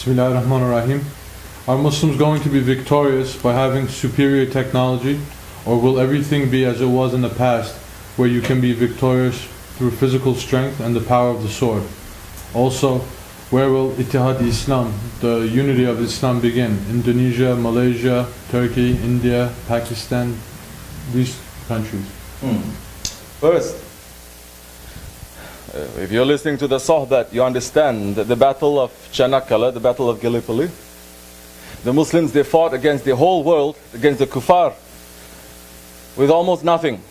Bismillahirrahmanirrahim. Are Muslims going to be victorious by having superior technology, or will everything be as it was in the past, where you can be victorious through physical strength and the power of the sword? Also, where will Ittihad Islam, the unity of Islam, begin? Indonesia, Malaysia, Turkey, India, Pakistan, these countries. First, if you're listening to the Sohbat, you understand that the battle of Çanakkale, the battle of Gallipoli, the Muslims, they fought against the whole world, against the kuffar, with almost nothing.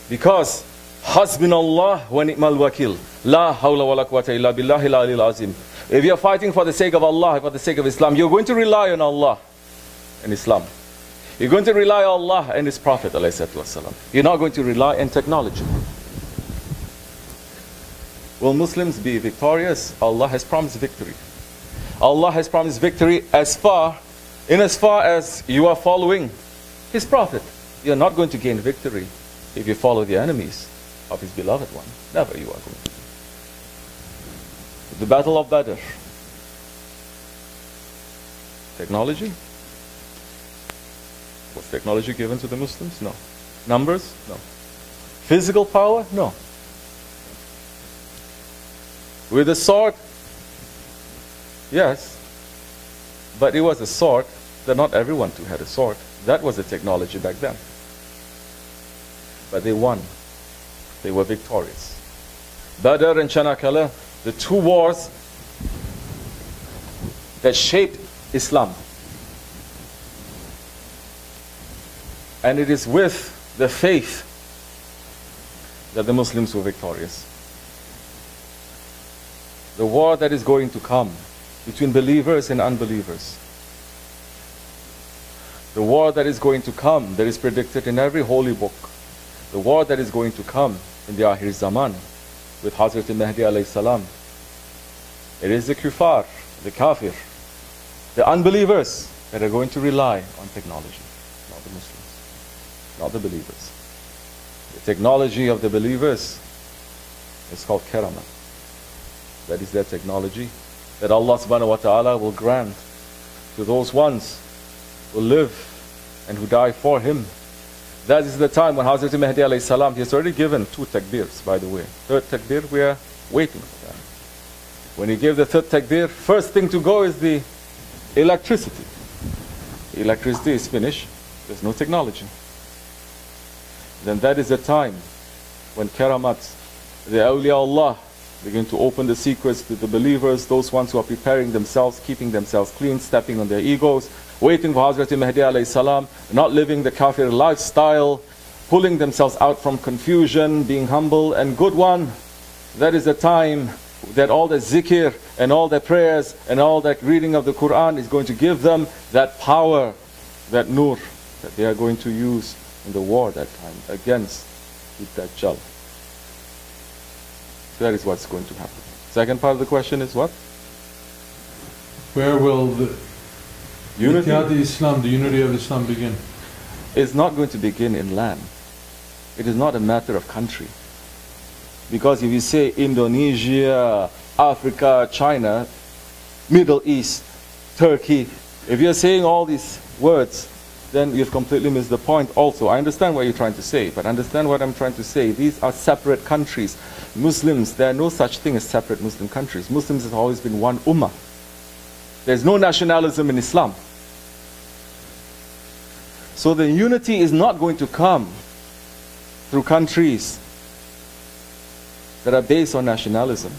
Because, Hasbunallah wa ni'mal wakil, la hawla wa la quwwata illa billahi al-aliyyil azim. If you're fighting for the sake of Allah, for the sake of Islam, you're going to rely on Allah and Islam. You're going to rely on Allah and His Prophet ﷺ. You're not going to rely on technology. Will Muslims be victorious? Allah has promised victory. Allah has promised victory as far as you are following His Prophet. You're not going to gain victory if you follow the enemies of His beloved one. Never you are going to. The Battle of Badr. Technology? Was technology given to the Muslims? No. Numbers? No. Physical power? No. With a sword? Yes. But it was a sword that not everyone too had a sword. That was the technology back then. But they won. They were victorious. Badr and Çanakkale, the two wars that shaped Islam. And it is with the faith that the Muslims were victorious. The war that is going to come between believers and unbelievers. The war that is going to come, that is predicted in every holy book. The war that is going to come in the Akhir Zaman with Hazrat Mahdi alayhi salam. It is the kuffar, the kafir, the unbelievers that are going to rely on technology, not the Muslims, not the believers. The technology of the believers is called karamah. That is their technology that Allah subhanahu wa ta'ala will grant to those ones who live and who die for Him. That is the time when Hazrat Mahdi alayhi salam, he has already given 2 takbirs, by the way. Third takbir, we are waiting for that. When he gave the third takbir, first thing to go is the electricity. Electricity is finished, there's no technology. Then that is the time when karamat, the awliya Allah, begin to open the secrets to the believers, those ones who are preparing themselves, keeping themselves clean, stepping on their egos, waiting for Hazrat Mahdi alayhi salam, not living the kafir lifestyle, pulling themselves out from confusion, being humble and good one. That is the time that all the zikr and all the prayers and all that reading of the Quran is going to give them that power, that nur, that they are going to use in the war that time against the Dajjal. That is what's going to happen. Second part of the question is what? Where will the unity Islam, the unity of Islam, begin? It's not going to begin in land. It is not a matter of country. Because if you say Indonesia, Africa, China, Middle East, Turkey, if you're saying all these words, then you've completely missed the point also. I understand what you're trying to say, but understand what I'm trying to say. These are separate countries. Muslims, there are no such thing as separate Muslim countries. Muslims have always been one ummah. There's no nationalism in Islam. So the unity is not going to come through countries that are based on nationalism,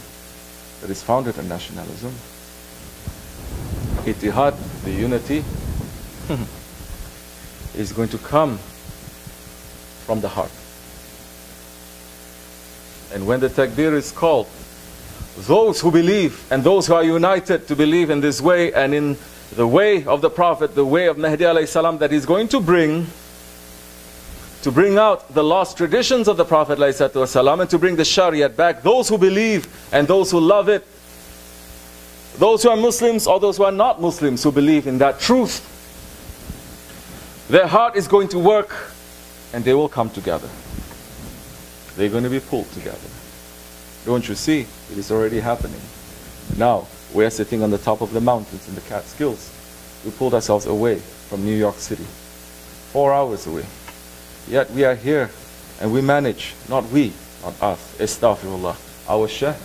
that is founded on nationalism. Ittihad, the unity, is going to come from the heart. And when the takbir is called, those who believe and those who are united to believe in this way and in the way of the Prophet, the way of Mahdi alayhi salam that he's going to bring out the lost traditions of the Prophet alayhi salam and to bring the Shariat back, those who believe and those who love it, those who are Muslims or those who are not Muslims who believe in that truth, their heart is going to work and they will come together. They're going to be pulled together. Don't you see? It is already happening. Now, We are sitting on the top of the mountains in the Catskills. We pulled ourselves away from New York City, 4 hours away. Yet we are here, and we manage, not we, not us, astaghfirullah, our Shaykh,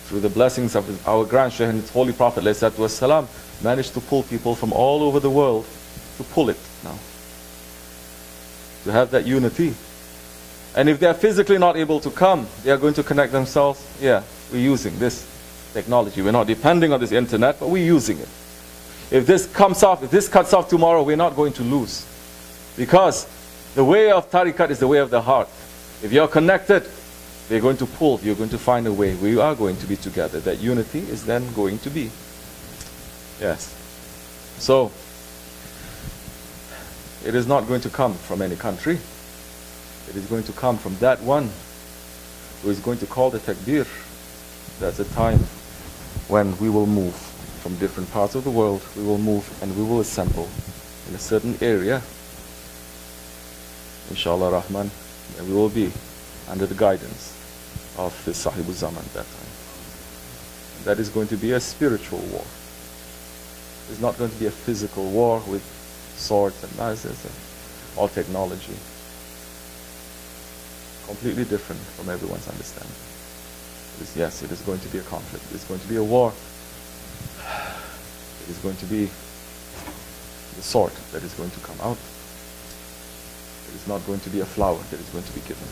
through the blessings of our grand Shaykh and its Holy Prophet ﷺ, managed to pull people from all over the world to pull it now, to have that unity. And if they are physically not able to come, they are going to connect themselves. Yeah, we're using this technology. We're not depending on this internet, but we're using it. If this comes off, if this cuts off tomorrow, we're not going to lose. Because the way of tariqat is the way of the heart. If you're connected, they're going to pull, you're going to find a way. We are going to be together. That unity is then going to be. Yes. So, it is not going to come from any country. It is going to come from that one who is going to call the takbir. That's a time when we will move from different parts of the world. We will move and we will assemble in a certain area, inshallah Rahman, and we will be under the guidance of the Sahibul Zaman at that time. And that is going to be a spiritual war. It's not going to be a physical war with swords and knives or technology. Completely different from everyone's understanding. Yes, it is going to be a conflict. It is going to be a war. It is going to be the sword that is going to come out. It is not going to be a flower that is going to be given.